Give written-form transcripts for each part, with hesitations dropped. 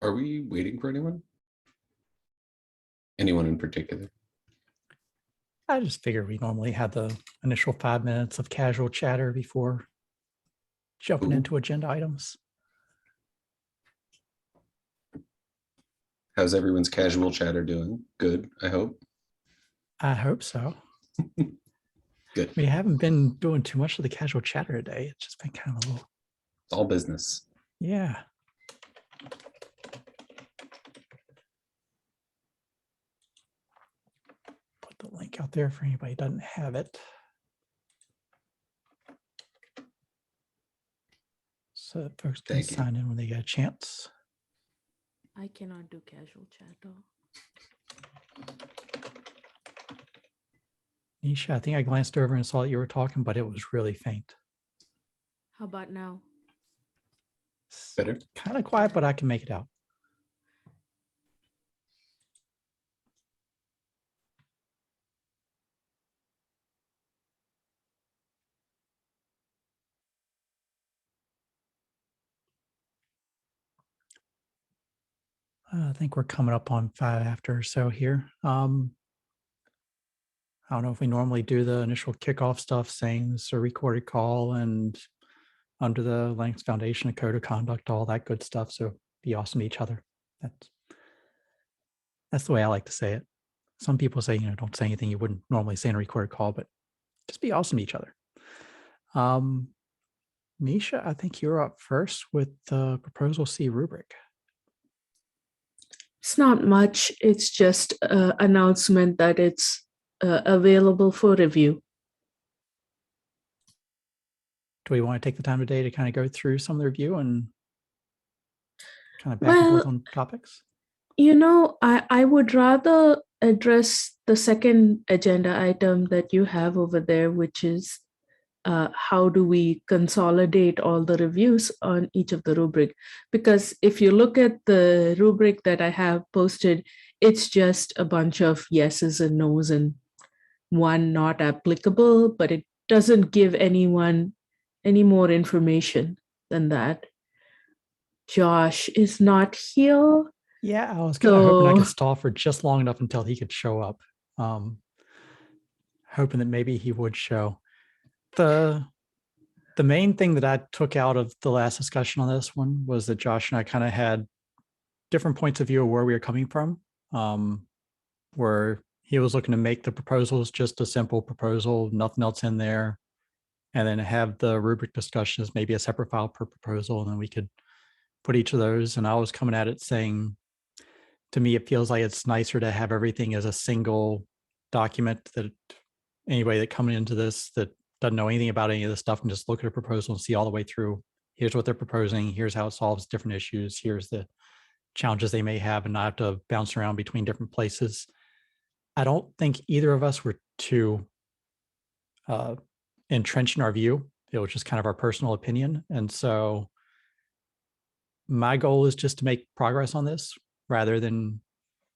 Are we waiting for anyone? Anyone in particular? I just figured we normally had the initial 5 minutes of casual chatter before jumping Ooh. into agenda items. How's everyone's casual chatter doing? Good, I hope. I hope so. Good. We haven't been doing too much of the casual chatter today. It's just been kind of a little. It's all business. Yeah. Put the link out there for anybody who doesn't have it. So folks can sign in when they get a chance. I cannot do casual chat though. Nisha, I think I glanced over and saw that you were talking, but it was really faint. How about now? Better? Kind of quiet, but I can make it out. I think we're coming up on 5 after or so here. I don't know if we normally do the initial kickoff stuff saying this is a recorded call and under the Linux Foundation, a code of conduct, all that good stuff. So be awesome to each other. That's the way I like to say it. Some people say, don't say anything you wouldn't normally say in a recorded call, but just be awesome to each other. Nisha, I think you're up first with the Proposal C rubric. It's not much. It's just an announcement that it's available for review. Do we want to take the time today to kind of go through some of the review and kind of back and forth on topics? I would rather address the second agenda item that you have over there, which is how do we consolidate all the reviews on each of the rubric? Because if you look at the rubric that I have posted, it's just a bunch of yeses and nos and one not applicable, but it doesn't give anyone any more information than that. Josh is not here. Yeah, I was kind of hoping I could stall for just long enough until he could show up. Hoping that maybe he would show. The main thing that I took out of the last discussion on this one was that Josh and I kind of had different points of view of where we were coming from, where he was looking to make the proposals just a simple proposal, nothing else in there, and then have the rubric discussion as maybe a separate file per proposal, and then we could put each of those. And I was coming at it saying, to me, it feels like it's nicer to have everything as a single document that anybody that coming into this that doesn't know anything about any of this stuff and just look at a proposal and see all the way through. Here's what they're proposing. Here's how it solves different issues. Here's the challenges they may have and not have to bounce around between different places. I don't think either of us were too entrenched in our view. It was just kind of our personal opinion. And so my goal is just to make progress on this rather than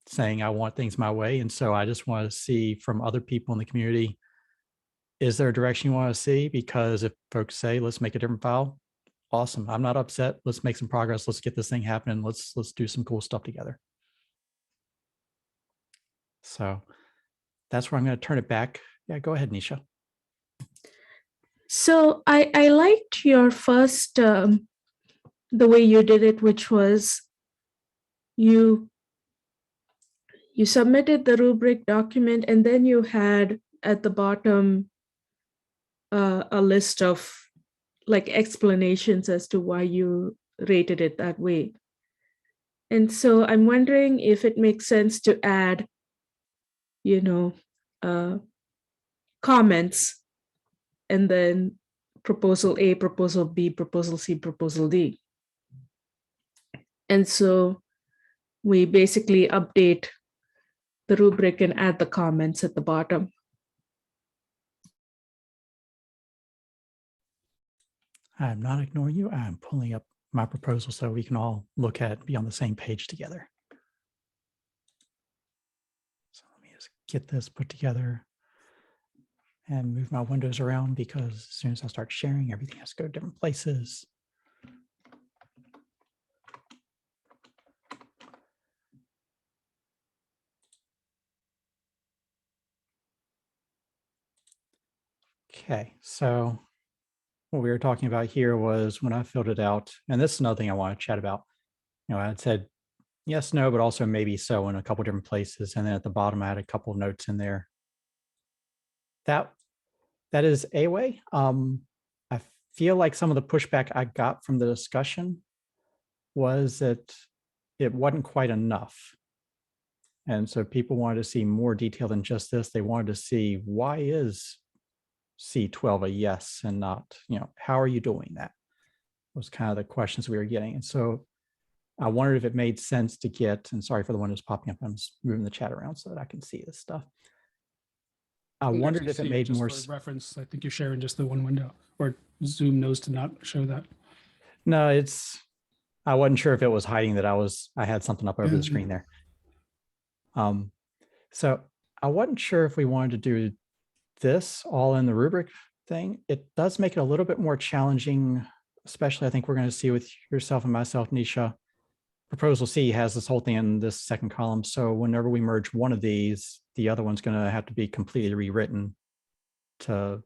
saying I want things my way. And so I just want to see from other people in the community, is there a direction you want to see? Because if folks say, let's make a different file, awesome. I'm not upset. Let's make some progress. Let's get this thing happening. Let's do some cool stuff together. So that's where I'm going to turn it back. Yeah, go ahead, Nisha. So I liked your first, the way you did it, which was you submitted the rubric document and then you had at the bottom a list of like explanations as to why you rated it that way. And so I'm wondering if it makes sense to add, comments and then proposal A, proposal B, proposal C, proposal D. And so we basically update the rubric and add the comments at the bottom. I'm not ignoring you. I'm pulling up my proposal so we can all look at it, be on the same page together. So let me just get this put together and move my windows around because as soon as I start sharing, everything has to go to different places. Okay, so what we were talking about here was when I filled it out, and this is another thing I want to chat about. I had said yes, no, but also maybe so in a couple different places. And then at the bottom, I had a couple of notes in there. That is a way. I feel like some of the pushback I got from the discussion was that it wasn't quite enough. And so people wanted to see more detail than just this. They wanted to see, why is C12 a yes and not, how are you doing that? Was kind of the questions we were getting. And so I wondered if it made sense to get, and sorry for the one that's popping up, I'm just moving the chat around so that I can see this stuff. I wondered if it made more sense. Reference, I think you're sharing just the one window, or Zoom knows to not show that. No, I wasn't sure if it was hiding that I had something up over the screen there. So I wasn't sure if we wanted to do this all in the rubric thing. It does make it a little bit more challenging, especially I think we're going to see with yourself and myself, Nisha. Proposal C has this whole thing in this second column. So whenever we merge one of these, the other one's going to have to be completely rewritten to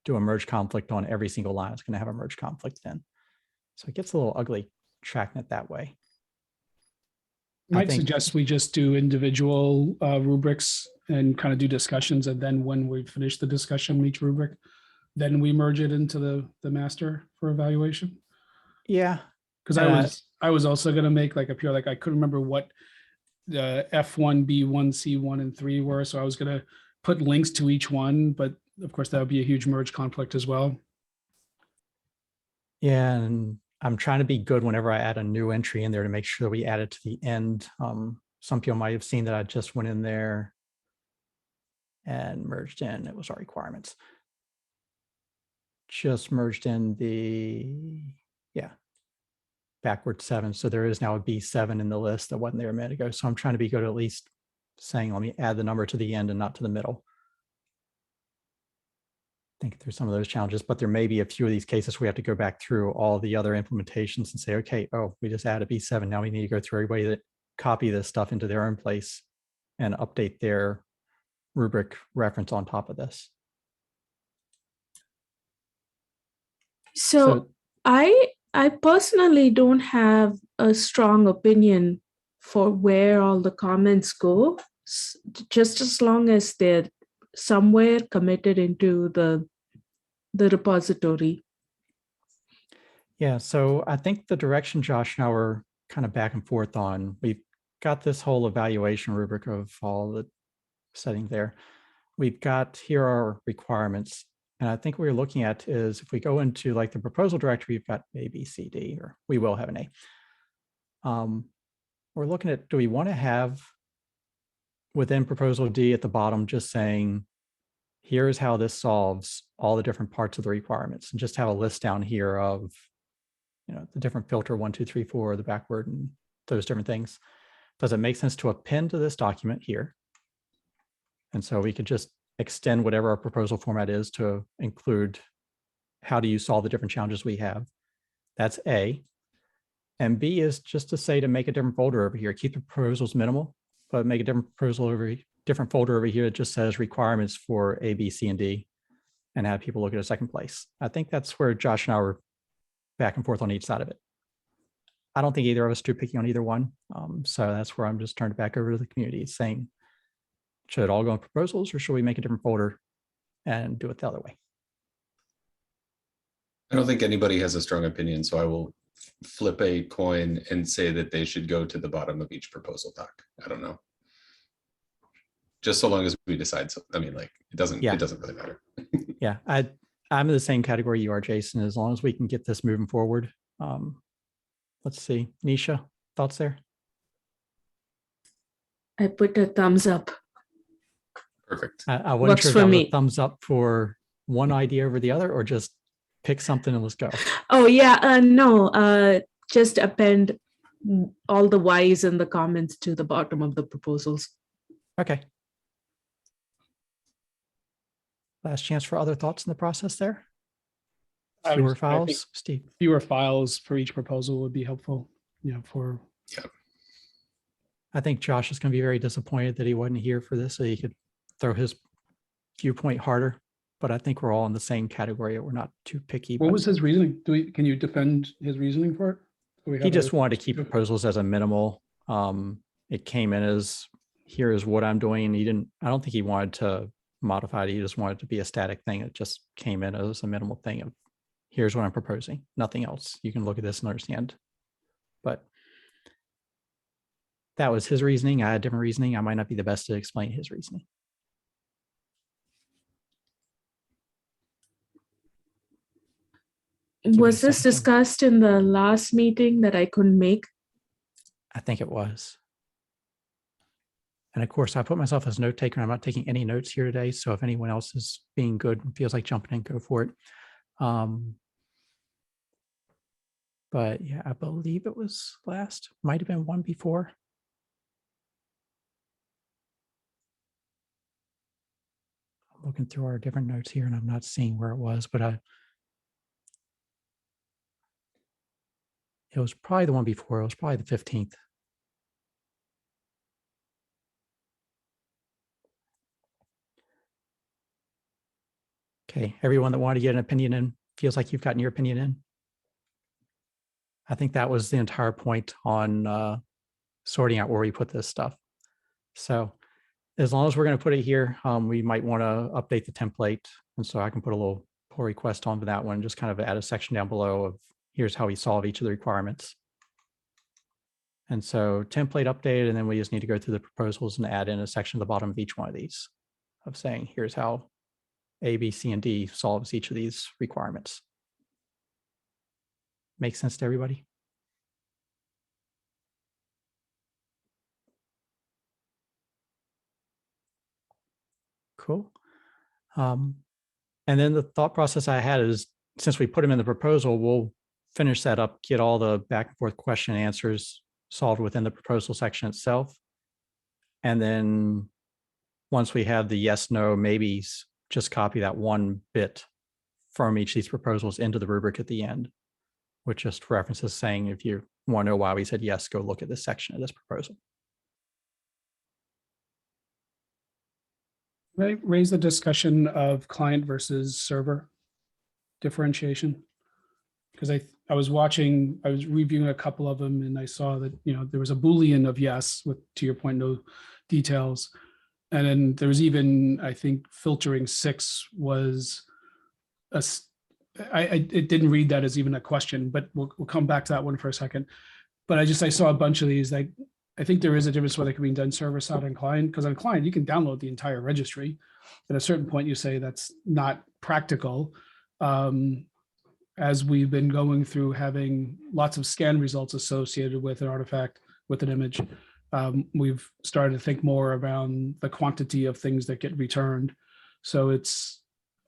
do a merge conflict on every single line. It's going to have a merge conflict then. So it gets a little ugly tracking it that way. Might suggest we just do individual rubrics and kind of do discussions. And then when we finish the discussion on each rubric, then we merge it into the master for evaluation. Yeah. Because I was also going to make like a pure, like I couldn't remember what the F1, B1, C1, and 3 were. So I was going to put links to each one, but of course that would be a huge merge conflict as well. Yeah, and I'm trying to be good whenever I add a new entry in there to make sure we add it to the end. Some people might have seen that I just went in there and merged in, it was our requirements. Just merged in backward 7. So there is now a B7 in the list that wasn't there a minute ago. So I'm trying to be good at least saying, let me add the number to the end and not to the middle. I think there's some of those challenges, but there may be a few of these cases we have to go back through all the other implementations and say, okay, we just added B7. Now we need to go through everybody that copy this stuff into their own place and update their rubric reference on top of this. So I personally don't have a strong opinion for where all the comments go, just as long as they're somewhere committed into the repository. Yeah, so I think the direction Josh and I were kind of back and forth on, we've got this whole evaluation rubric of all the setting there. We've got here our requirements. And I think what we're looking at is if we go into like the proposal directory, we've got A, B, C, D, or we will have an A. We're looking at, do we want to have within proposal D at the bottom, just saying, here's how this solves all the different parts of the requirements, and just have a list down here of, the different filter 1, 2, 3, 4, the backward and those different things. Does it make sense to append to this document here? And so we could just extend whatever our proposal format is to include how do you solve the different challenges we have. That's A. And B is just to say to make a different folder over here. Keep the proposals minimal, but make a different folder over here that just says requirements for A, B, C, and D, and have people look at a second place. I think that's where Josh and I were back and forth on each side of it. I don't think either of us too picky on either one. So that's where I'm just turning it back over to the community saying, should it all go in proposals or should we make a different folder and do it the other way? I don't think anybody has a strong opinion, so I will flip a coin and say that they should go to the bottom of each proposal doc. I don't know. Just so long as we decide. So, I mean, like it doesn't really matter. Yeah, I'm in the same category you are, Jason, as long as we can get this moving forward. Let's see, Nisha, thoughts there? I put a thumbs up. Perfect. I wasn't Works sure if for that was me. a thumbs up for one idea over the other or just pick something and let's go. Oh yeah, no, just append all the Y's in the comments to the bottom of the proposals. Okay. Last chance for other thoughts in the process there. Fewer files, Steve. Fewer files for each proposal would be helpful. I think Josh is going to be very disappointed that he wasn't here for this, so he could throw his viewpoint harder. but I think we're all in the same category. We're not too picky. What but was his reasoning? Can you defend his reasoning for it? Do we He have just a- wanted to keep proposals as a minimal. It came in as, here is what I'm doing. And I don't think he wanted to modify it. He just wanted it to be a static thing. It just came in as a minimal thing of, here's what I'm proposing, nothing else. You can look at this and understand. But that was his reasoning. I had different reasoning. I might not be the best to explain his reasoning. me Was a this second. discussed in the last meeting that I couldn't make? I think it was. And of course, I put myself as note taker. I'm not taking any notes here today. So if anyone else is being good and feels like jumping in, go for it. But yeah, I believe it was last, might have been one before. I'm looking through our different notes here and I'm not seeing where it was, but it was probably the one before. It was probably the 15th. Okay, everyone that wanted to get an opinion in feels like you've gotten your opinion in. I think that was the entire point on sorting out where we put this stuff. So as long as we're going to put it here, we might want to update the template. And so I can put a little pull request onto that one, just kind of add a section down below of here's how we solve each of the requirements. And so template updated, and then we just need to go through the proposals and add in a section at the bottom of each one of these of saying, here's how A, B, C, and D solves each of these requirements. Make sense to everybody? Cool. And then the thought process I had is, since we put them in the proposal, we'll finish that up, get all the back and forth question and answers solved within the proposal section itself. And then once we have the yes, no, maybes, just copy that one bit from each of these proposals into the rubric at the end, which just references saying, if you want to know why we said yes, go look at this section of this proposal. Raise the discussion of client versus server differentiation. Because I was reviewing a couple of them and I saw that, there was a Boolean of yes with, to your point, no details. And then there was even, I think, filtering 6 was it didn't read that as even a question, but we'll come back to that one for a second. But I saw a bunch of these. I think there is a difference whether it can be done server side and client, because on client, you can download the entire registry. At a certain point, you say that's not practical. As we've been going through having lots of scan results associated with an artifact, with an image, we've started to think more around the quantity of things that get returned. So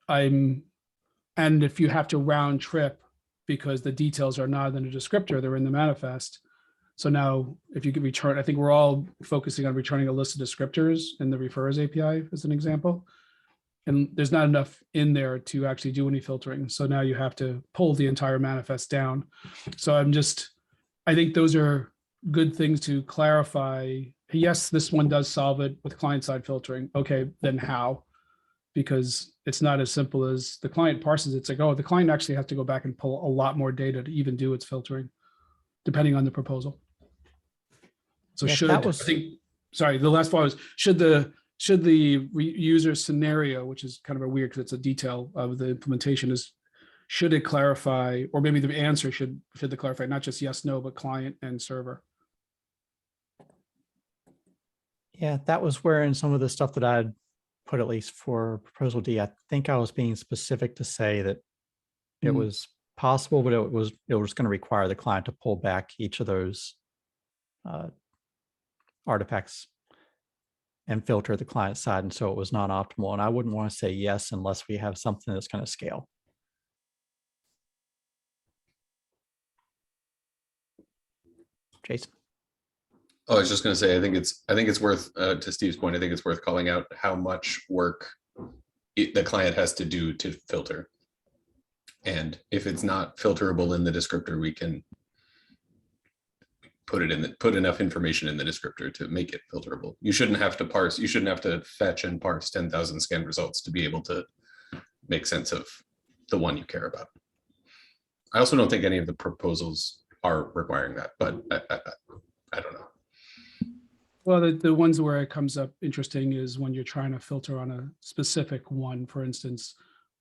and if you have to round trip because the details are not in a descriptor, they're in the manifest. So now if you could return, I think we're all focusing on returning a list of descriptors in the refers API as an example. And there's not enough in there to actually do any filtering. So now you have to pull the entire manifest down. So I think those are good things to clarify. Yes, this one does solve it with client-side filtering. Okay, then how? Because it's not as simple as the client parses. It's like, oh, the client actually has to go back and pull a lot more data to even do its filtering, depending on the proposal. So Yeah, the last part was, should the user scenario, which is kind of a weird because it's a detail of the implementation, should it clarify, or maybe the answer should it clarify not just yes, no, but client and server. Yeah, that was where in some of the stuff that I'd put, at least for proposal D, I think I was being specific to say that it was possible, but it was going to require the client to pull back each of those artifacts and filter the client side. And so it was not optimal. And I wouldn't want to say yes unless we have something that's going to scale. Jason. Oh, I was just going to say, I think it's worth, to Steve's point, I think it's worth calling out how much work the client has to do to filter. And if it's not filterable in the descriptor, we can put enough information in the descriptor to make it filterable. You shouldn't have to fetch and parse 10,000 scan results to be able to make sense of the one you care about. I also don't think any of the proposals are requiring that, but I don't know. Well, the ones where it comes up interesting is when you're trying to filter on a specific one. For instance,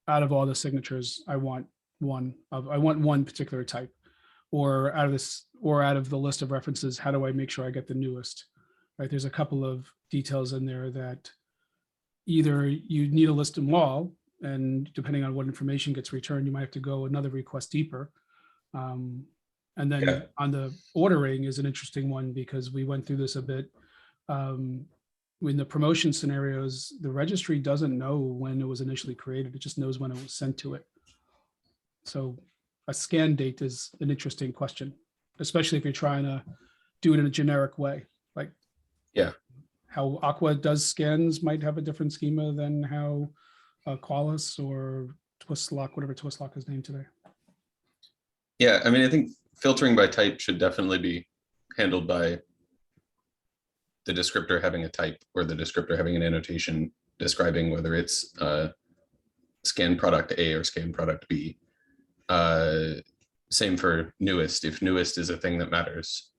out of all the signatures, I want one particular type, or out of the list of references, how do I make sure I get the newest? Right? There's a couple of details in there that either you need to list them all, and depending on what information gets returned, you might have to go another request deeper. And then on the ordering is an interesting one, because we went through this a bit. In the promotion scenarios, the registry doesn't know when it was initially created. It just knows when it was sent to it. So a scan date is an interesting question, especially if you're trying to do it in a generic way. Like, yeah, how Aqua does scans might have a different schema than how Qualys or Twistlock, whatever Twistlock is named today. Yeah, I mean, I think filtering by type should definitely be handled by the descriptor having a type, or the descriptor having an annotation describing whether it's scan product A or scan product B. Same for newest. If newest is a thing that matters,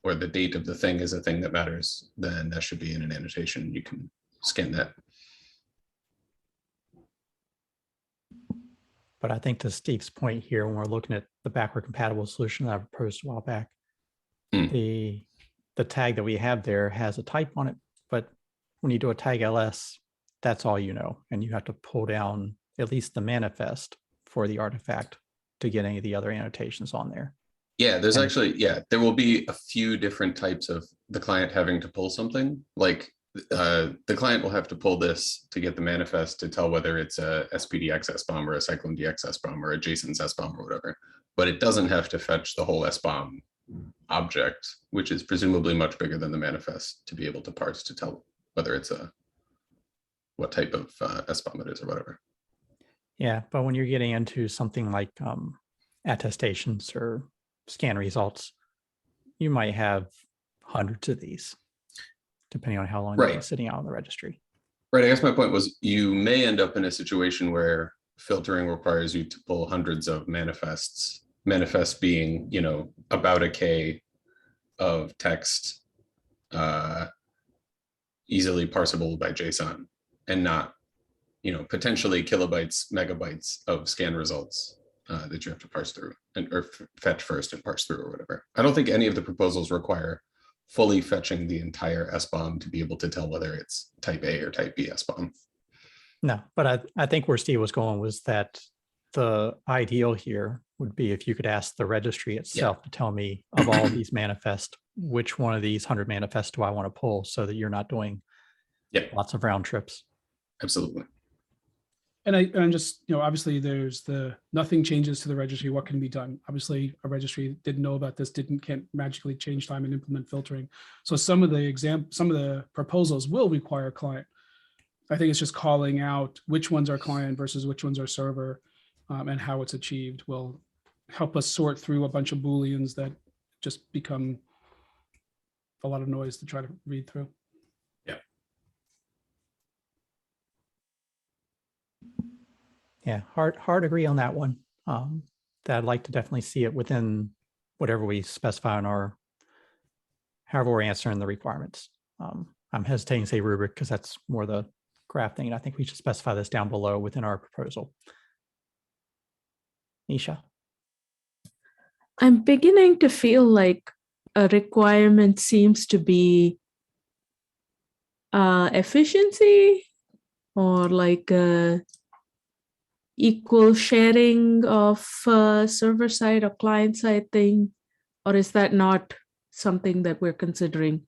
or the date of the thing is a thing that matters, then that should be in an annotation. You can scan that. But I think to Steve's point here, when we're looking at the backward compatible solution that I proposed a while back, the tag that we have there has a type on it, but when you do a tag ls, that's all you know, and you have to pull down at least the manifest for the artifact to get any of the other annotations on there. Yeah, there's actually, there will be a few different types of the client having to pull something. Like the client will have to pull this to get the manifest to tell whether it's a SPDX SBOM or a Cyclone DX SBOM or a JSON's SBOM or whatever. But it doesn't have to fetch the whole SBOM object, which is presumably much bigger than the manifest, to be able to parse to tell whether it's what type of SBOM it is or whatever. Yeah, but when you're getting into something like attestations or scan results, you might have hundreds of these, depending on how long they've been sitting out on the registry. Right. I guess my point was, you may end up in a situation where filtering requires you to pull hundreds of manifests. Manifest being, about a K of text, easily parsable by JSON, and not, potentially kilobytes, megabytes of scan results that you have to parse through or fetch first and parse through or whatever. I don't think any of the proposals require fully fetching the entire SBOM to be able to tell whether it's type A or type B SBOM. No, but I think where Steve was going was that the ideal here would be if you could ask the registry itself to tell me, of all of these manifests, which one of these 100 manifests do I want to pull, so that you're not doing lots of round trips. Absolutely. And I'm just, obviously there's nothing changes to the registry. What can be done? Obviously a registry didn't know about this, can't magically change time and implement filtering. So some of the proposals will require client. I think it's just calling out which ones are client versus which ones are server, and how it's achieved will help us sort through a bunch of Booleans that just become a lot of noise to try to read through. Yeah, hard agree on that one. That I'd like to definitely see it within whatever we specify in however we're answering the requirements. I'm hesitating to say rubric because that's more the graph thing, and I think we should specify this down below within our proposal. Nisha? I'm beginning to feel like a requirement seems to be efficiency, or like equal sharing of server side or client side thing, or is that not something that we're considering?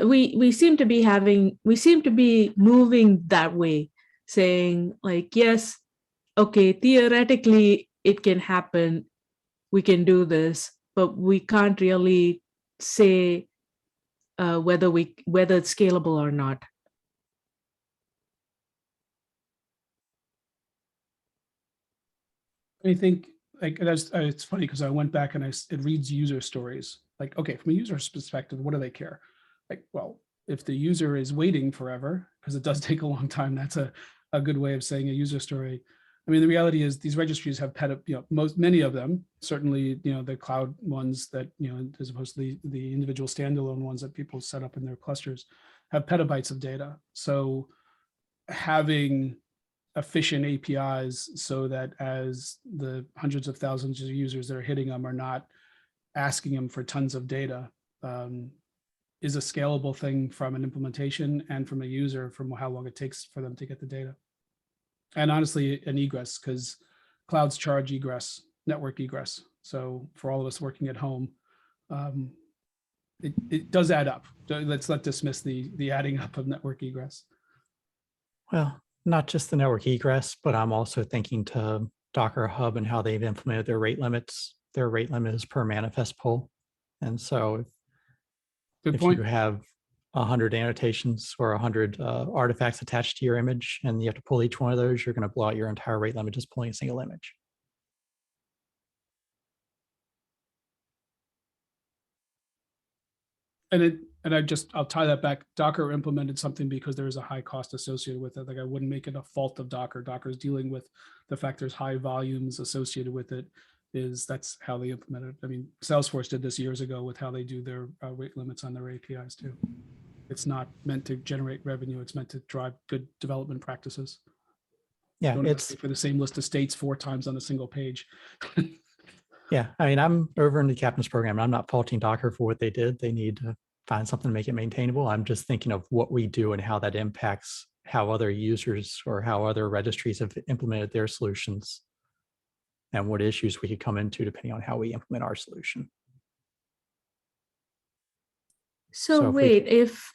We seem to be moving that way, saying like, yes, okay, theoretically it can happen, we can do this, but we can't really say whether it's scalable or not. I think like it's funny because I went back and it reads user stories. Like, okay, from a user's perspective, what do they care? Like, well, if the user is waiting forever, because it does take a long time, that's a a good way of saying a user story. I mean, the reality is these registries have many of them, certainly, the cloud ones that, as opposed to the individual standalone ones that people set up in their clusters, have petabytes of data. So having efficient APIs so that as the hundreds of thousands of users that are hitting them are not asking them for tons of data, is a scalable thing from an implementation and from a user, from how long it takes for them to get the data. And honestly, an egress, because clouds charge egress, network egress. So for all of us working at home, it does add up. Let's not dismiss the adding up of network egress. Well, not just the network egress, but I'm also thinking to Docker Hub and how they've implemented their rate limits. Their rate limit is per manifest pull. And so if you have 100 annotations or 100 artifacts attached to your image, and you have to pull each one of those, you're going to blow out your entire rate limit just pulling a single image. I'll tie that back. Docker implemented something because there is a high cost associated with it. Like, I wouldn't make it a fault of Docker. Docker is dealing with the fact there's high volumes associated with it. That's how they implement it. I mean, Salesforce did this years ago with how they do their rate limits on their APIs too. It's not meant to generate revenue. It's meant to drive good development practices. Yeah, it's for the same list of states 4 times on a single page. Yeah, I mean, I'm over in the captain's program. I'm not faulting Docker for what they did. They need to find something to make it maintainable. I'm just thinking of what we do and how that impacts how other users or how other registries have implemented their solutions, and what issues we could come into depending on how we implement our solution. So wait, if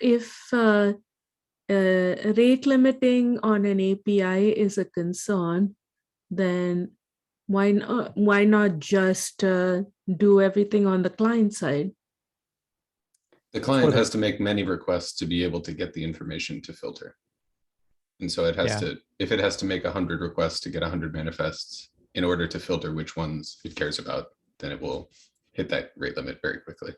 rate limiting on an API is a concern, then why not just do everything on the client side? The client has to make many requests to be able to get the information to filter. And so it has to, if it has to make 100 requests to get 100 manifests in order to filter which ones it cares about, then it will hit that rate limit very quickly.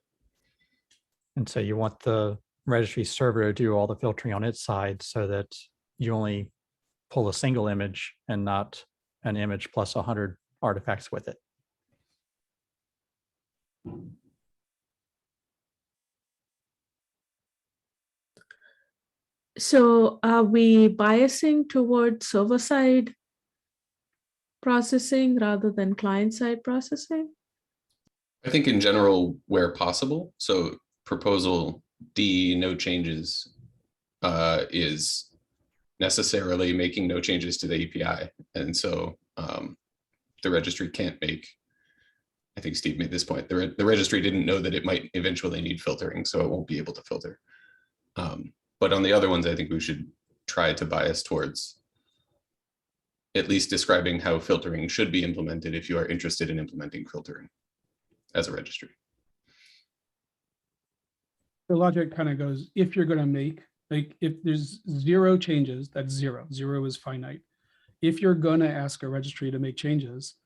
And so you want the registry server to do all the filtering on its side so that you only pull a single image and not an image plus 100 artifacts with it. So are we biasing toward server-side processing rather than client-side processing? I think in general, where possible. So proposal D, no changes, is necessarily making no changes to the API. And so the registry can't make, I think Steve made this point, the registry didn't know that it might eventually need filtering, so it won't be able to filter. But on the other ones, I think we should try to bias towards at least describing how filtering should be implemented if you are interested in implementing filtering as a registry. The logic kind of goes, if you're going to make, like, if there's 0 changes, that's 0. 0 is finite. If you're going to ask a registry to make changes,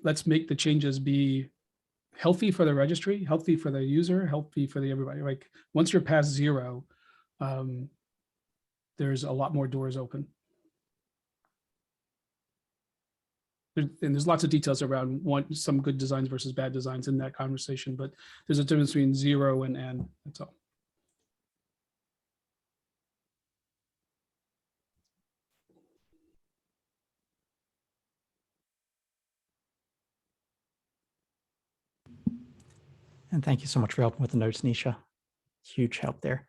let's make the changes be healthy for the registry, healthy for the user, healthy for the everybody. Like, once you're past 0, there's a lot more doors open. And there's lots of details around some good designs versus bad designs in that conversation, but there's a difference between 0 and N, that's all. And thank you so much for helping with the notes, Nisha. Huge help there.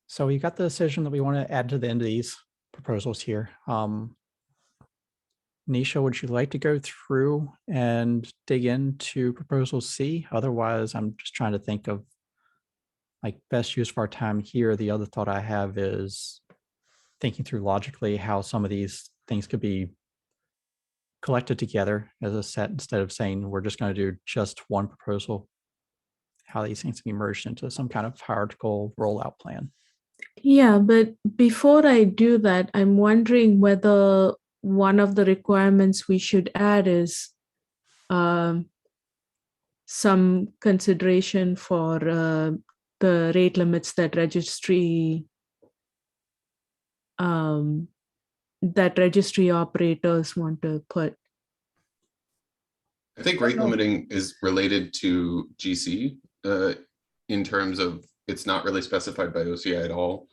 So we got the decision that we want to add to the end of these proposals here. Nisha, would you like to go through and dig into proposal C? Otherwise, I'm just trying to think of like best use of our time here. The other thought I have is thinking through logically how some of these things could be collected together as a set instead of saying we're just going to do just one proposal, how these things can be merged into some kind of hierarchical rollout plan. Yeah, but before I do that, I'm wondering whether one of the requirements we should add is some consideration for the rate limits that registry that registry operators want to put? I think rate limiting is related to GC in terms of it's not really specified by OCI at all.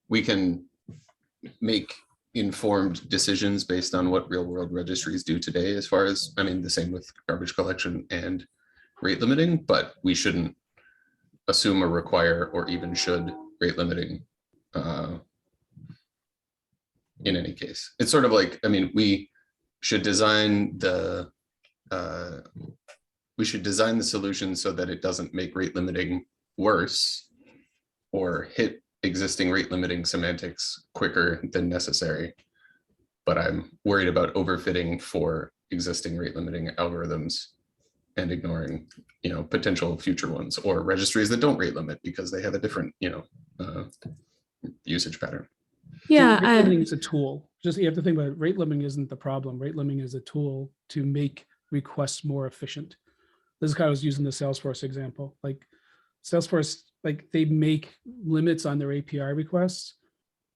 We can make informed decisions based on what real world registries do today, as far as, I mean, the same with garbage collection and rate limiting, but we shouldn't assume or require or even should rate limiting in any case. It's sort of like, I mean, we should design the solution so that it doesn't make rate limiting worse or hit existing rate limiting semantics quicker than necessary. But I'm worried about overfitting for existing rate limiting algorithms and ignoring, potential future ones or registries that don't rate limit because they have a different, usage pattern. Yeah, rate limiting is a tool. Just you have to think about it. Rate limiting isn't the problem. Rate limiting is a tool to make requests more efficient. This is how I was using the Salesforce example. Like Salesforce, like they make limits on their API requests,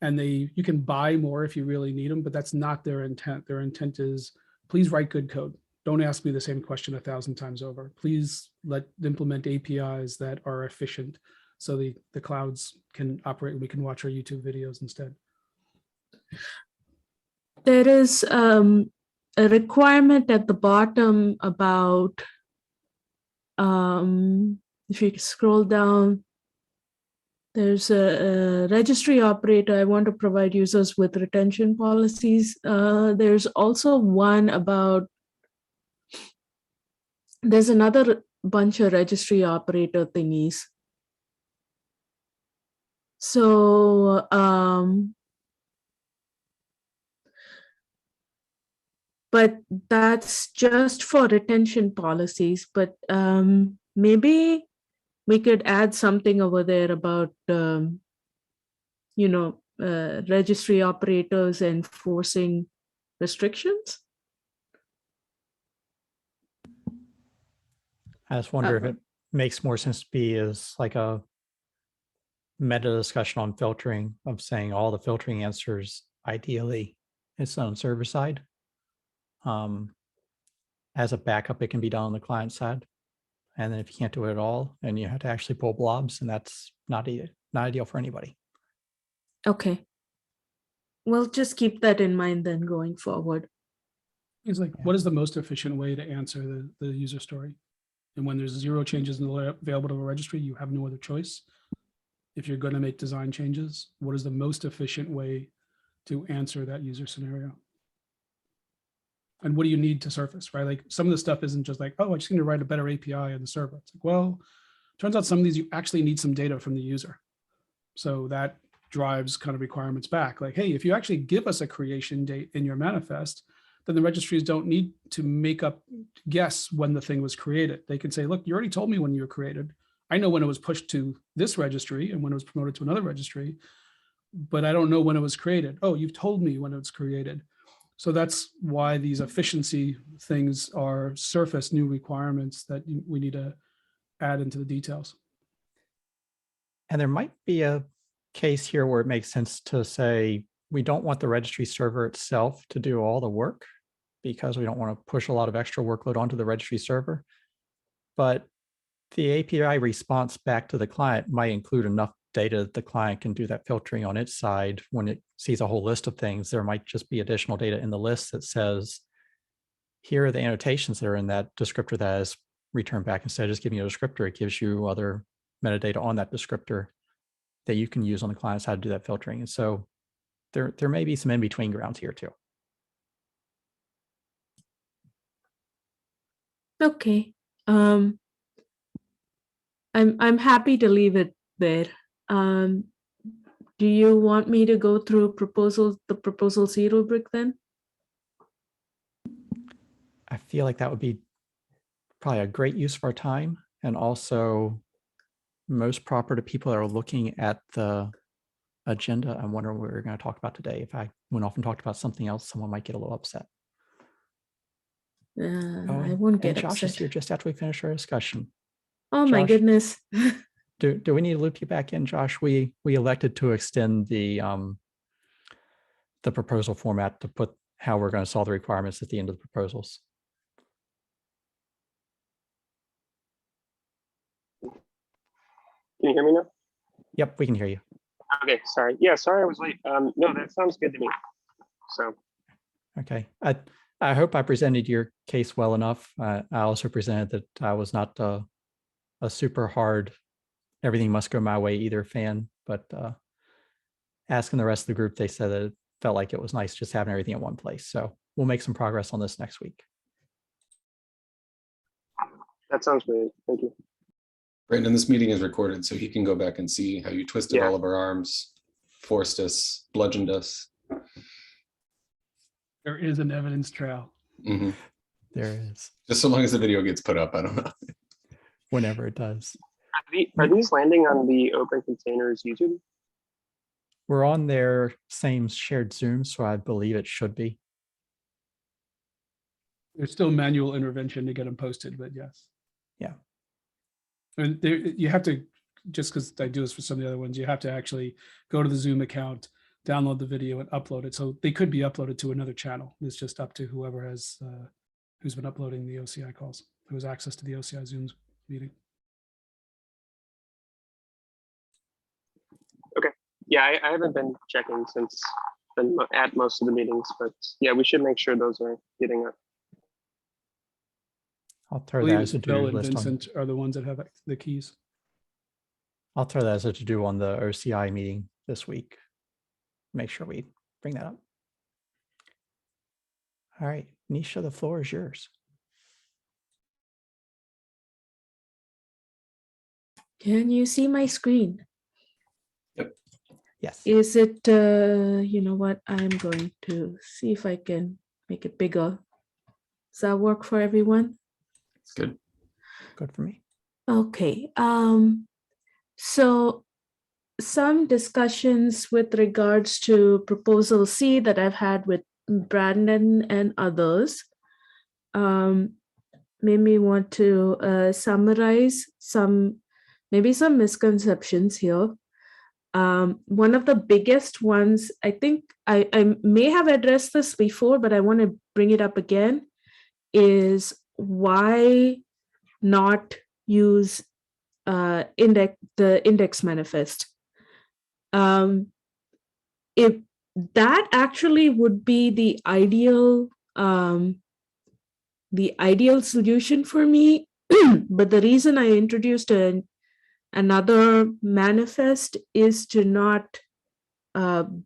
and you can buy more if you really need them, but that's not their intent. Their intent is, please write good code. Don't ask me the same question 1,000 times over. Please implement APIs that are efficient so the clouds can operate and we can watch our YouTube videos instead. there is a requirement at the bottom about, if you scroll down, there's a registry operator. I want to provide users with retention policies. There's also one about, there's another bunch of registry operator thingies. So, but that's just for retention policies, but maybe we could add something over there about, registry operators enforcing restrictions. I just wonder if it makes more sense to be as like a meta discussion on filtering, of saying all the filtering answers ideally it's on server side. As a backup, it can be done on the client side. And then if you can't do it at all, and you have to actually pull blobs, and that's not ideal for anybody. Okay. We'll just keep that in mind then going forward. It's like, what is the most efficient way to answer the user story? And when there's 0 changes available to a registry, you have no other choice. If you're going to make design changes, what is the most efficient way to answer that user scenario? And what do you need to surface, right? Like some of the stuff isn't just like, oh, I just need to write a better API on the server. It's like, well, turns out some of these you actually need some data from the user. So that drives kind of requirements back. Like, hey, if you actually give us a creation date in your manifest, then the registries don't need to guess when the thing was created. They can say, look, you already told me when you were created. I know when it was pushed to this registry and when it was promoted to another registry, but I don't know when it was created. Oh, you've told me when it was created. So that's why these efficiency things are surface new requirements that we need to add into the details. And there might be a case here where it makes sense to say, we don't want the registry server itself to do all the work because we don't want to push a lot of extra workload onto the registry server. But the API response back to the client might include enough data that the client can do that filtering on its side. When it sees a whole list of things, there might just be additional data in the list that says, here are the annotations that are in that descriptor that is returned back. Instead of just giving you a descriptor, it gives you other metadata on that descriptor that you can use on the client side to do that filtering. And so there may be some in-between grounds here too. Okay. I'm happy to leave it there. Do you want me to go through the proposal C rubric then? I feel like that would be probably a great use of our time, and also most proper to people that are looking at the agenda. I'm wondering what we're going to talk about today. If I went off and talked about something else, someone might get a little upset. I won't get Josh upset. is here just after we finish our discussion. Oh my Josh, goodness. Do we need to loop you back in, Josh? We elected to extend the the proposal format to put how we're going to solve the requirements at the end of the proposals. Can you hear me now? Yep, we can hear you. Okay, sorry. Yeah, sorry I was late. No, that sounds good to me. So, Okay. I hope I presented your case well enough. I also presented that I was not a super hard, everything must go my way either fan, but asking the rest of the group, they said that it felt like it was nice just having everything in one place. So we'll make some progress on this next week. that sounds great. Thank you. Brandon, this meeting is recorded, so he can go back and see how you twisted Yeah. all of our arms, forced us, bludgeoned us. There is an evidence trail. Mhm. There is, Just so long as the video gets put up, I don't know. whenever it does. Are these landing on the Open Containers YouTube? We're on their same shared Zoom, so I believe it should be. There's still manual intervention to get them posted, but yes. Yeah. And there, you have to, just because I do this for some of the other ones, you have to actually go to the Zoom account, download the video and upload it. So they could be uploaded to another channel. It's just up to whoever has, who's been uploading the OCI calls, who has access to the OCI Zoom meeting. Yeah, I haven't been checking since been at most of the meetings, but yeah, we should make sure those are getting up. I'll I throw that believe as a Bill to-do and list on. Vincent are the ones that have the keys. I'll throw that as a to-do on the OCI meeting this week. Make sure we bring that up. All right, Nisha, the floor is yours. Can you see my screen? Yes. Is it, you know what, I'm going to see if I can make it bigger. Does that work for everyone? It's good. Good for me. Okay, so some discussions with regards to proposal C that I've had with Brandon and others made me want to summarize maybe some misconceptions here. One of the biggest ones, I think I may have addressed this before, but I want to bring it up again, is why not use the index manifest. If that actually would be the ideal solution for me, but the reason I introduced another manifest is to not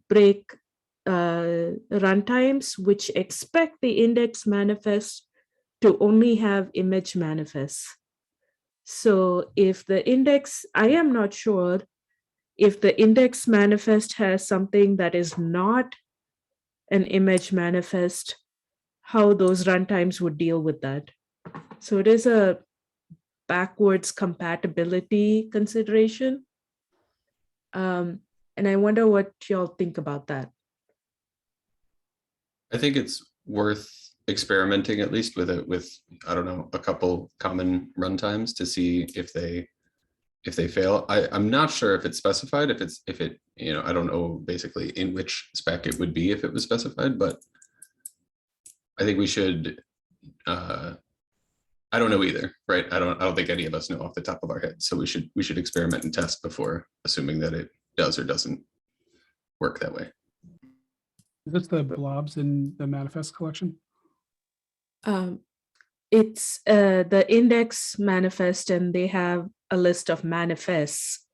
break runtimes which expect the index manifest to only have image manifests. So if the index, I am not sure if the index manifest has something that is not an image manifest, how those runtimes would deal with that. So it is a backwards compatibility consideration. And I wonder what y'all think about that. I think it's worth experimenting at least with it with, I don't know, a couple common runtimes to see if they fail. I'm not sure if it's specified, if it, you know, I don't know basically in which spec it would be if it was specified, but I think we should, I don't know either, right? I don't think any of us know off the top of our head. So we should experiment and test before assuming that it does or doesn't work that way. Is this the blobs in the manifest collection? It's the index manifest, and they have a list of manifests.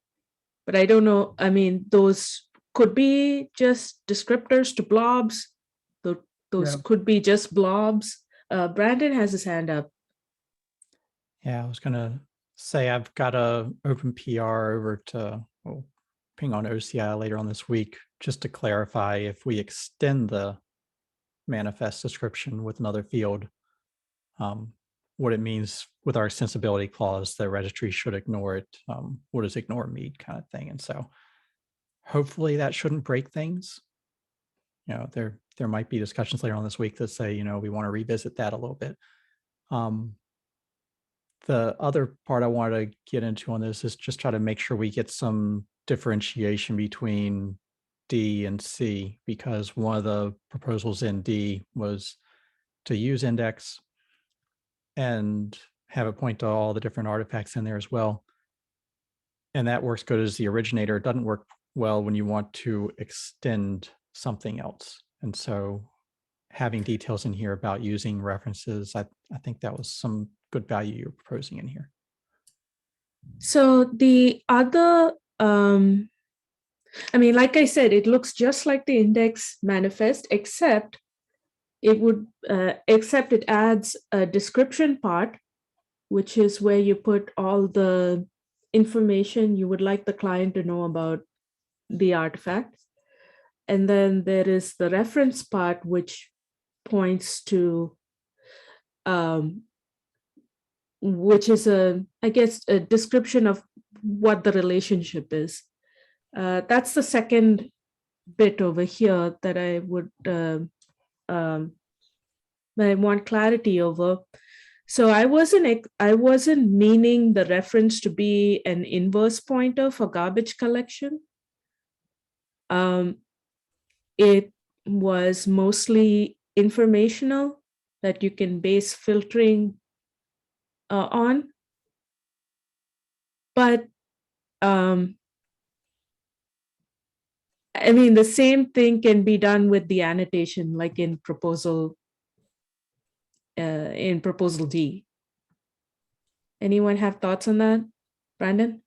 But I don't know, I mean, those could be just descriptors to blobs. Those could be just blobs. Brandon has his hand up. Yeah, I was gonna say I've got a open PR over to ping on OCI later on this week, just to clarify if we extend the manifest description with another field, what it means with our extensibility clause, the registry should ignore it. What does ignore mean, kind of thing. And so hopefully that shouldn't break things. You know, there might be discussions later on this week that say, you know, we want to revisit that a little bit. The other part I wanted to get into on this is just try to make sure we get some differentiation between D and C, because one of the proposals in D was to use index and have it point to all the different artifacts in there as well. And that works good as the originator. It doesn't work well when you want to extend something else. And so having details in here about using references, I think that was some good value you're proposing in here. So the other, I mean, like I said, it looks just like the index manifest, except it adds a description part, which is where you put all the information you would like the client to know about the artifact. And then there is the reference part, which points to, which is I guess, a description of what the relationship is. That's the second bit over here that I would, that I want clarity over. So I wasn't meaning the reference to be an inverse pointer for garbage collection. It was mostly informational that you can base filtering on. But I mean, the same thing can be done with the annotation, like in proposal D. Anyone have thoughts on that, Brandon?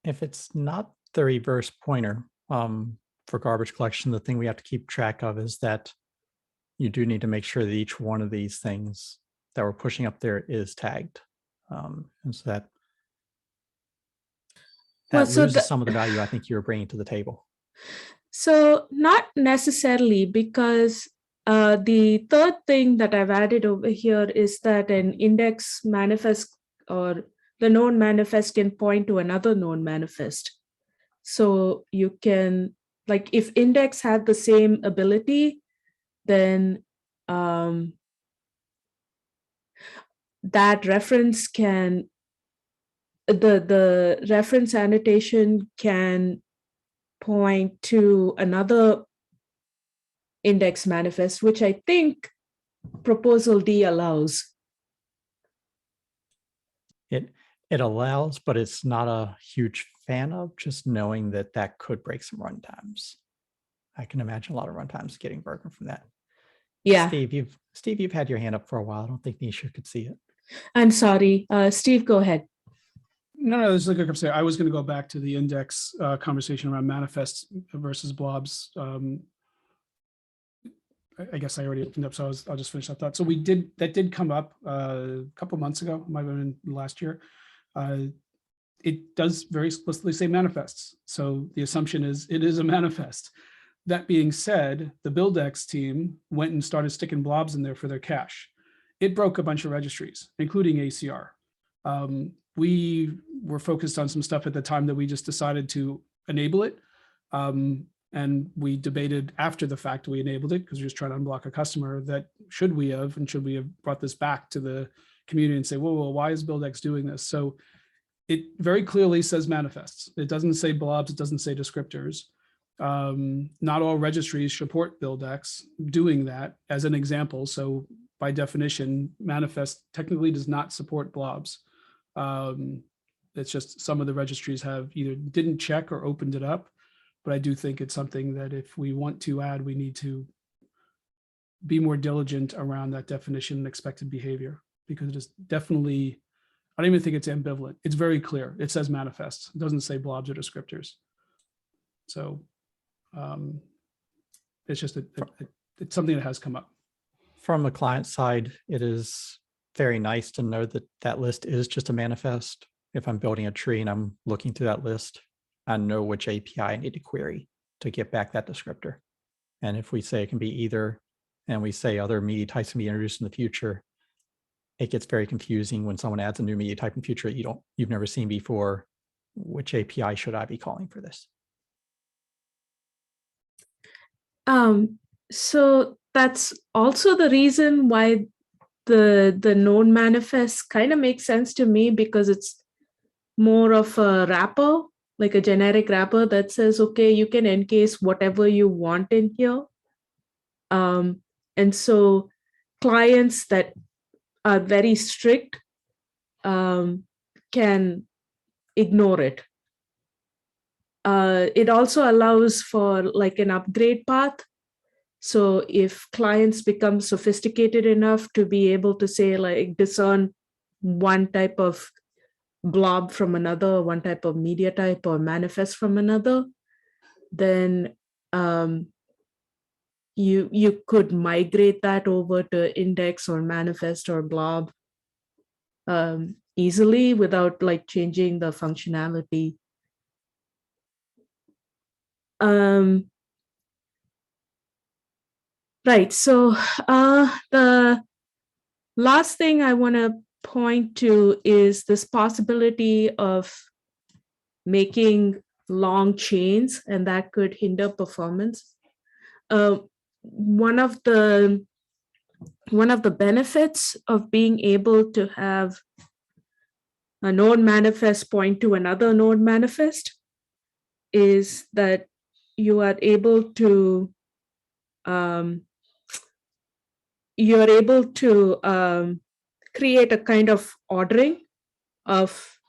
If it's not the reverse pointer for garbage collection, the thing we have to keep track of is that you do need to make sure that each one of these things that we're pushing up there is tagged. And so that loses some of the value I think you were bringing to the table. So not necessarily, because the third thing that I've added over here is that an index manifest or the known manifest can point to another known manifest. So you can, like, if index had the same ability, then that reference can, the reference annotation can point to another index manifest, which I think proposal D allows. It allows, but it's not a huge fan of, just knowing that that could break some runtimes. I can imagine a lot of runtimes getting broken from that. Yeah. Steve, you've had your hand up for a while. I don't think Nisha could see it. I'm sorry. Steve, go ahead. No, this is a good conversation. I was going to go back to the index conversation around manifests versus blobs. I guess I already opened up, so I'll just finish that thought. So that did come up a couple months ago, might have been last year. It does very explicitly say manifests. So the assumption is it is a manifest. That being said, the BuildX team went and started sticking blobs in there for their cache. It broke a bunch of registries, including ACR. We were focused on some stuff at the time that we just decided to enable it. And we debated after the fact we enabled it, because we were just trying to unblock a customer, that should we have brought this back to the community and say, whoa, why is BuildX doing this? So it very clearly says manifests. It doesn't say blobs, it doesn't say descriptors. Not all registries support BuildX doing that as an example. So by definition, manifest technically does not support blobs. It's just some of the registries have either didn't check or opened it up. But I do think it's something that if we want to add, we need to be more diligent around that definition and expected behavior, because it is definitely, I don't even think it's ambivalent. It's very clear. It says manifests. It doesn't say blobs or descriptors. So it's just it's something that has come up. From the client side, it is very nice to know that that list is just a manifest. If I'm building a tree and I'm looking through that list, I know which API I need to query to get back that descriptor. And if we say it can be either, and we say other media types can be introduced in the future, it gets very confusing when someone adds a new media type in the future you've never seen before. Which API should I be calling for this? So that's also the reason why the known manifest kind of makes sense to me, because it's more of a wrapper. like a generic wrapper that says, okay, you can encase whatever you want in here. And so clients that are very strict can ignore it. It also allows for like an upgrade path. So if clients become sophisticated enough to be able to say, like, discern one type of blob from another, one type of media type or manifest from another, then you could migrate that over to index or manifest or blob easily without like changing the functionality. Right, so the last thing I want to point to is this possibility of making long chains, and that could hinder performance. One of the benefits of being able to have a node manifest point to another node manifest is that you are able to create a kind of ordering of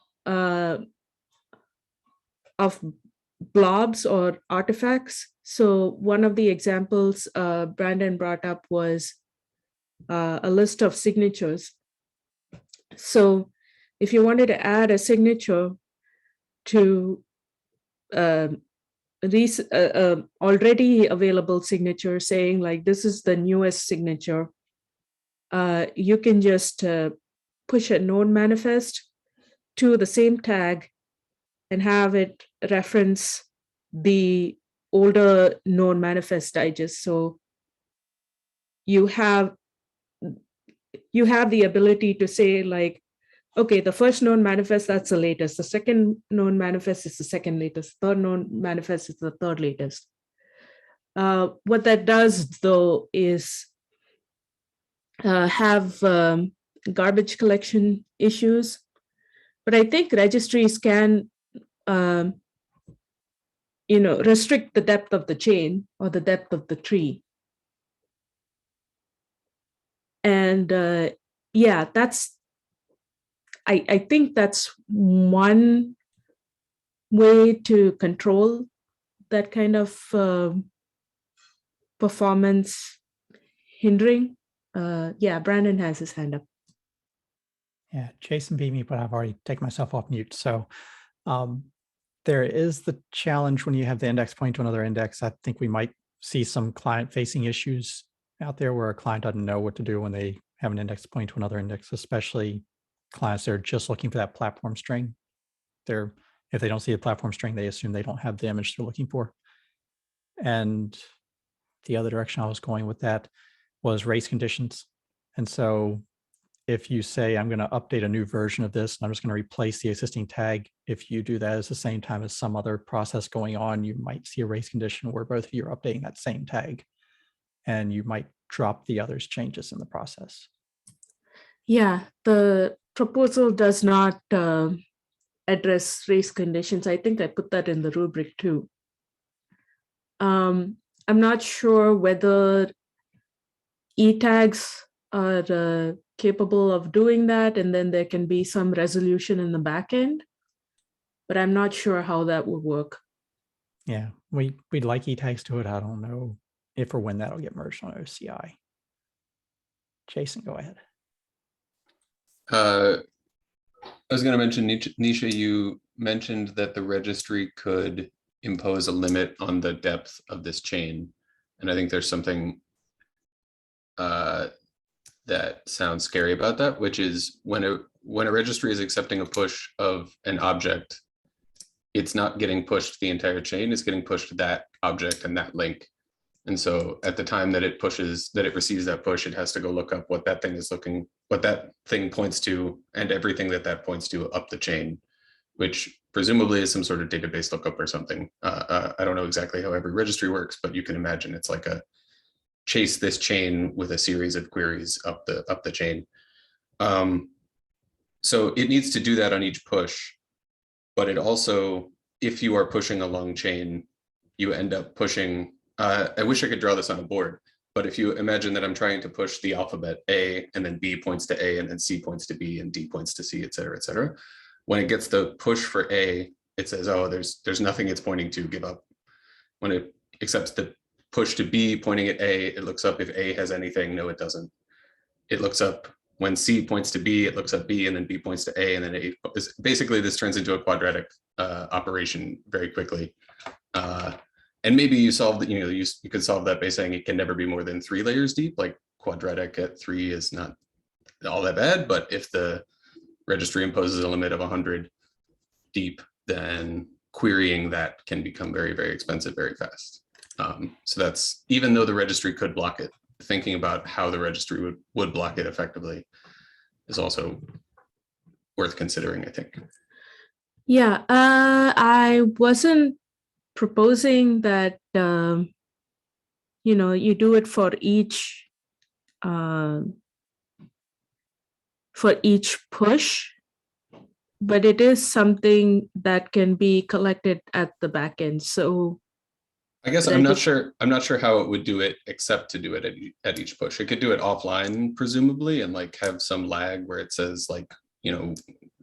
blobs or artifacts. So one of the examples Brandon brought up was a list of signatures. So if you wanted to add a signature to already available signature saying like this is the newest signature, you can just push a node manifest to the same tag and have it reference the older node manifest digest. So you have the ability to say like, okay, the first node manifest, that's the latest. The second node manifest is the second latest. Third node manifest is the third latest. What that does, though, is have garbage collection issues. But I think registries can, restrict the depth of the chain or the depth of the tree. And yeah, I think that's one way to control that kind of performance hindering. Yeah, Brandon has his hand up. Yeah, Jason beat me, but I've already taken myself off mute. So there is the challenge when you have the index point to another index. I think we might see some client-facing issues out there where a client doesn't know what to do when they have an index point to another index, especially clients that are just looking for that platform string. If they don't see a platform string, they assume they don't have the image they're looking for. And the other direction I was going with that was race conditions. And so if you say, I'm going to update a new version of this, and I'm just going to replace the existing tag, if you do that at the same time as some other process going on, you might see a race condition where both of you are updating that same tag, and you might drop the other's changes in the process. Yeah, the proposal does not address race conditions. I think I put that in the rubric too. I'm not sure whether e-tags are capable of doing that, and then there can be some resolution in the back end, but I'm not sure how that would work. Yeah, we'd like e-tags to it. I don't know if or when that'll get merged on OCI. Jason, go ahead. I was going to mention, Nisha, you mentioned that the registry could impose a limit on the depth of this chain. And I think there's something that sounds scary about that, which is when a registry is accepting a push of an object, it's not getting pushed the entire chain, it's getting pushed to that object and that link. And so at the time that it receives that push, it has to go look up what that thing points to and everything that points to up the chain, which presumably is some sort of database lookup or something. I don't know exactly how every registry works, but you can imagine it's like a chase this chain with a series of queries up the chain. So it needs to do that on each push, but it also, if you are pushing a long chain, you end up pushing, I wish I could draw this on a board, but if you imagine that I'm trying to push the alphabet A, and then B points to A, and then C points to B, and D points to C, et cetera, et cetera. When it gets the push for A, it says, oh, there's nothing it's pointing to, give up. When it accepts the push to B pointing at A, it looks up if A has anything. No, it doesn't. It looks up when C points to B, it looks up B, and then B points to A, and then A. Basically, this turns into a quadratic operation very quickly. And maybe you solve that, you could solve that by saying it can never be more than 3 layers deep. Like quadratic at 3 is not all that bad, but if the registry imposes a limit of 100 deep, then querying that can become very, very expensive very fast. So that's, even though the registry could block it, thinking about how the registry would block it effectively is also worth considering, I think. Yeah, I wasn't proposing that, you do it for each push, but it is something that can be collected at the back end. So I guess I'm not sure how it would do it, except to do it at each push. It could do it offline, presumably, and like have some lag where it says like,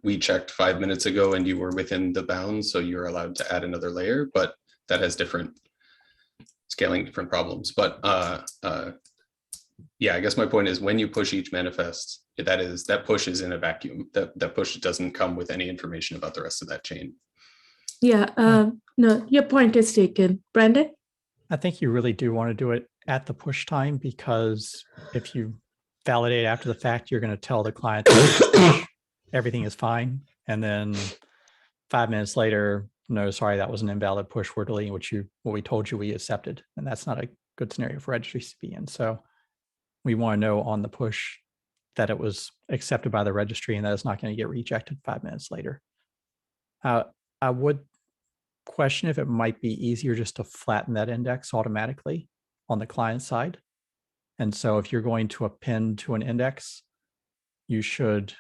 we checked 5 minutes ago and you were within the bounds, so you're allowed to add another layer, but that has different scaling, different problems. But yeah, I guess my point is when you push each manifest, that push is in a vacuum. That push doesn't come with any information about the rest of that chain. Yeah, no, your point is taken. Brandon? I think you really do want to do it at the push time, because if you validate after the fact, you're going to tell the client that everything is fine. And then 5 minutes later, no, sorry, that was an invalid push. We're deleting what we told you we accepted. And that's not a good scenario for registries to be in. So we want to know on the push that it was accepted by the registry and that it's not going to get rejected 5 minutes later. I would question if it might be easier just to flatten that index automatically on the client side. And so if you're going to append to an index, you should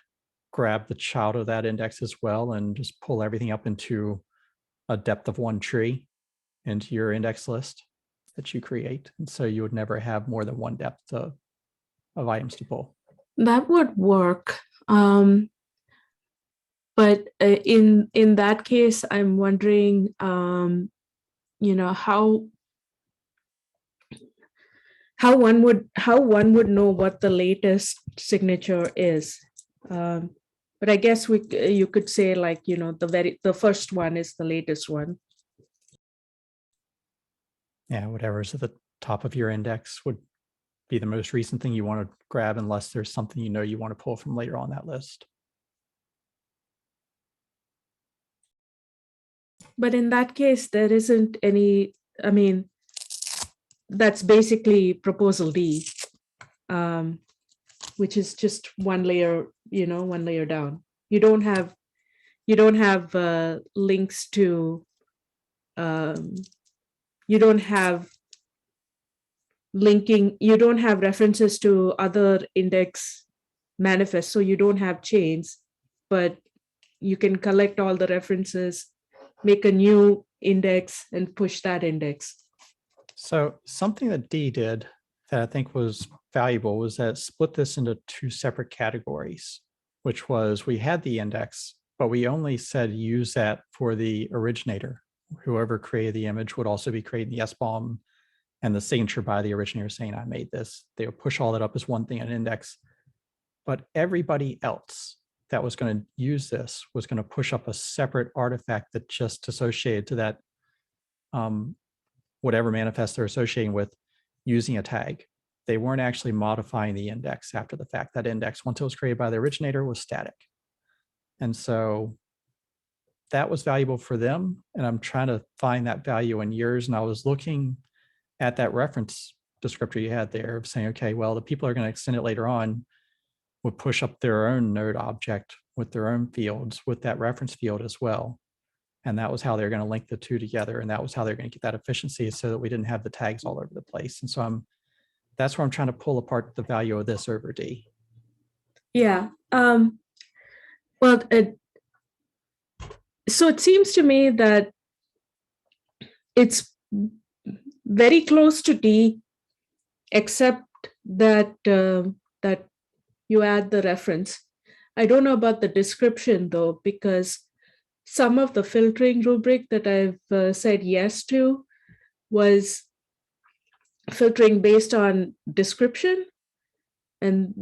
grab the child of that index as well and just pull everything up into a depth of 1 tree into your index list that you create. And so you would never have more than 1 depth of items to pull. That would work. But in that case, I'm wondering, how one would know what the latest signature is. But I guess you could say like, the first one is the latest one. Yeah, whatever's at the top of your index would be the most recent thing you want to grab, unless there's something you want to pull from later on that list. But in that case, there isn't any, that's basically proposal D, which is just 1 layer, 1 layer down. You don't have links to, you don't have linking, you don't have references to other index manifests, so you don't have chains, but you can collect all the references, make a new index and push that index. So something that D did that I think was valuable was that it split this into 2 separate categories, which was we had the index, but we only said use that for the originator. Whoever created the image would also be creating the SBOM and the signature by the originator saying, I made this. They would push all that up as one thing in an index. But everybody else that was going to use this was going to push up a separate artifact that just associated to that, whatever manifest they're associating with, using a tag. They weren't actually modifying the index after the fact. That index, once it was created by the originator, was static. And so that was valuable for them. And I'm trying to find that value in yours. And I was looking at that reference descriptor you had there of saying, okay, well, the people are going to extend it later on would push up their own node object with their own fields with that reference field as well. And that was how they're going to link the 2 together. And that was how they're going to get that efficiency so that we didn't have the tags all over the place. And so that's where I'm trying to pull apart the value of this over D. Yeah. Well, so it seems to me that it's very close to D, except that that you add the reference. I don't know about the description though, because some of the filtering rubric that I've said yes to was filtering based on description, and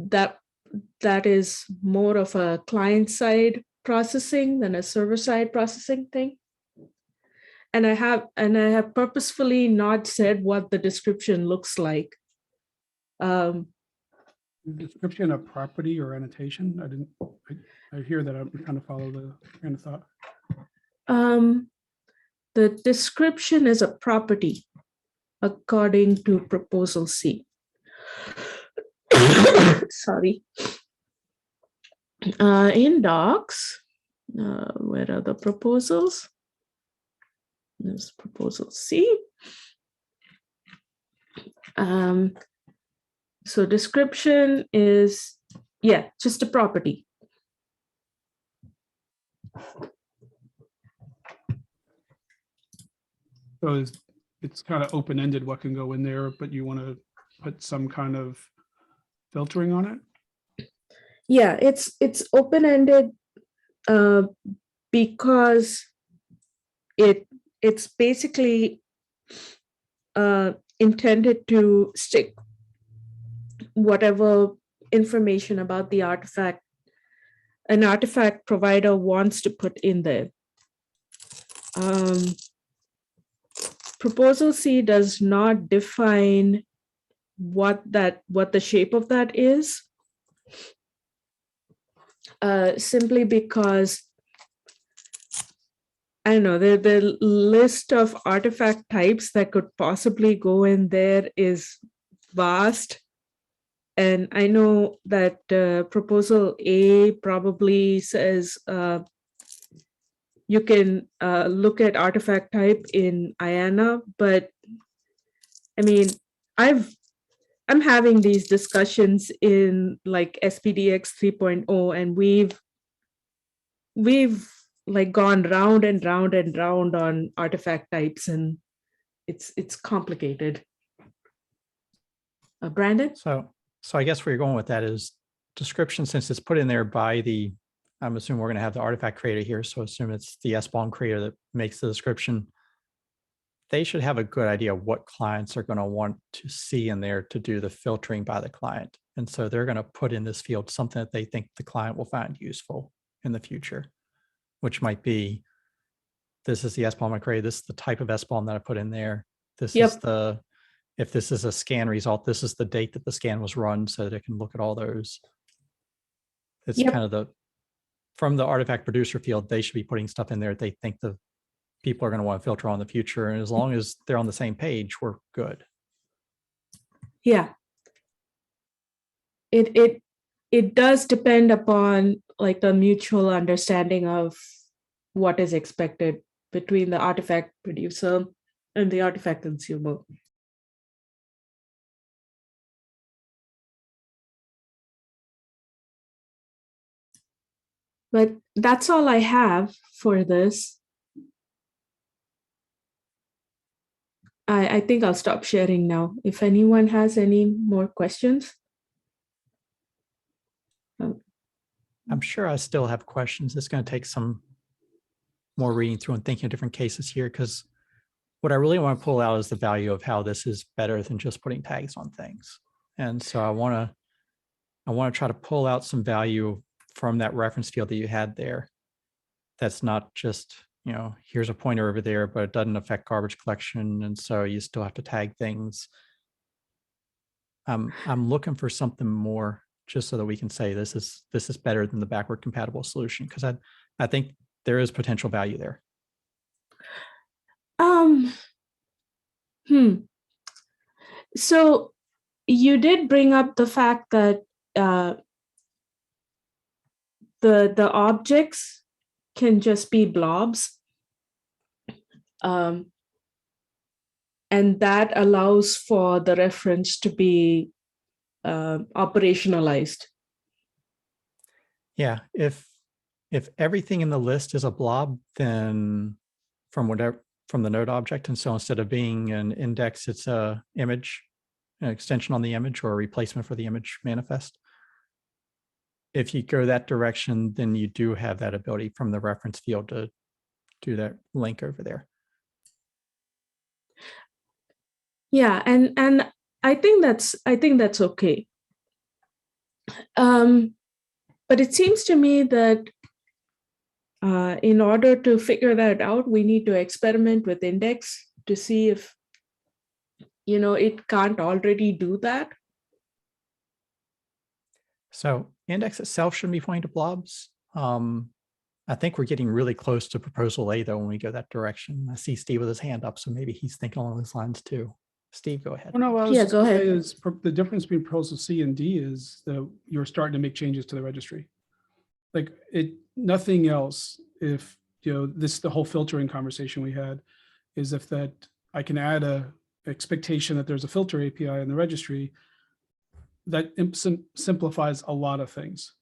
that is more of a client side processing than a server side processing thing. And I have purposefully not said what the description looks like. Description of property or annotation. I hear that. I'm trying to follow the train of thought. The description is a property according to proposal C. Sorry. In docs, where are the proposals? There's proposal C. So description is, yeah, just a property. So it's kind of open-ended what can go in there, but you want to put some kind of filtering on it? Yeah, it's open-ended because it's basically intended to stick whatever information about the artifact an artifact provider wants to put in there. Proposal C does not define what the shape of that is, simply because I don't know, the list of artifact types that could possibly go in there is vast. And I know that proposal A probably says you can look at artifact type in IANA, but I mean, I'm having these discussions in like SPDX 3.0, and we've like gone round and round and round on artifact types, and it's complicated. Brandon? So I guess where you're going with that is description, since it's put in there by I'm assuming we're going to have the artifact creator here. So assume it's the SBOM creator that makes the description. They should have a good idea of what clients are going to want to see in there to do the filtering by the client. And so they're going to put in this field something that they think the client will find useful in the future, which might be, this is the SBOM I created. This is the type of SBOM that I put in there. This is if this is a scan result, this is the date that the scan was run so that it can look at all those. It's kind of from the artifact producer field, they should be putting stuff in there that they think the people are going to want to filter on in the future. And as long as they're on the same page, we're good. Yeah. It does depend upon like the mutual understanding of what is expected between the artifact producer and the artifact consumer. But that's all I have for this. I think I'll stop sharing now. If anyone has any more questions. I'm sure I still have questions. It's going to take some more reading through and thinking of different cases here, because what I really want to pull out is the value of how this is better than just putting tags on things. And so I want to try to pull out some value from that reference field that you had there. That's not just, here's a pointer over there, but it doesn't affect garbage collection. And so you still have to tag things. I'm looking for something more, just so that we can say this is better than the backward compatible solution, because I think there is potential value there. So you did bring up the fact that the objects can just be blobs. And that allows for the reference to be operationalized. Yeah, if everything in the list is a blob, then from whatever, from the node object. And so instead of being an index, it's a image, an extension on the image or a replacement for the image manifest. If you go that direction, then you do have that ability from the reference field to do that link over there. Yeah, and I think that's okay. But it seems to me that in order to figure that out, we need to experiment with index to see if, it can't already do that. So index itself shouldn't be pointing to blobs. I think we're getting really close to proposal A though when we go that direction. I see Steve with his hand up, so maybe he's thinking along those lines too. Steve, go ahead. Oh, no, what I was Yeah, just go gonna say ahead. is the difference between proposal C and D is that you're starting to make changes to the registry. Like nothing else. If the whole filtering conversation we had is if that I can add a expectation that there's a filter API in the registry, that simplifies a lot of things.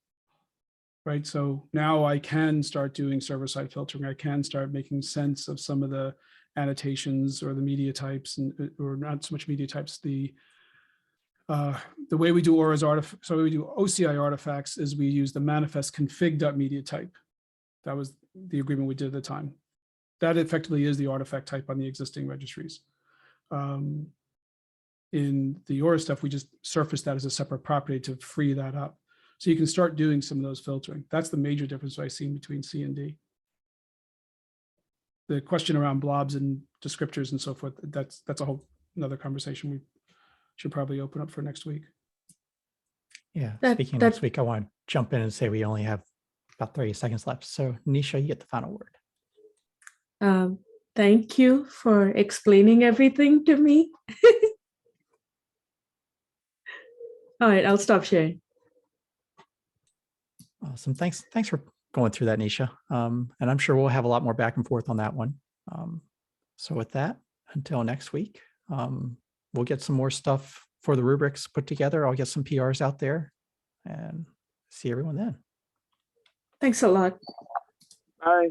Right. So now I can start doing server-side filtering. I can start making sense of some of the annotations or the media types, or not so much media types. The way we do Aura's artifact, so we do OCI artifacts is we use the manifest config.media type. That was the agreement we did at the time. That effectively is the artifact type on the existing registries. In the Aura stuff, we just surface that as a separate property to free that up. So you can start doing some of those filtering. That's the major difference I've seen between C and D. The question around blobs and descriptors and so forth, that's a whole another conversation we should probably open up for next week. Yeah, speaking of next week, I want to jump in and say we only have about 30 seconds left. So Nisha, you get the final word. Thank you for explaining everything to me. All right, I'll stop sharing. Awesome. Thanks for going through that, Nisha. And I'm sure we'll have a lot more back and forth on that one. So with that, until next week, we'll get some more stuff for the rubrics put together. I'll get some PRs out there and see everyone then. Thanks a lot. Bye.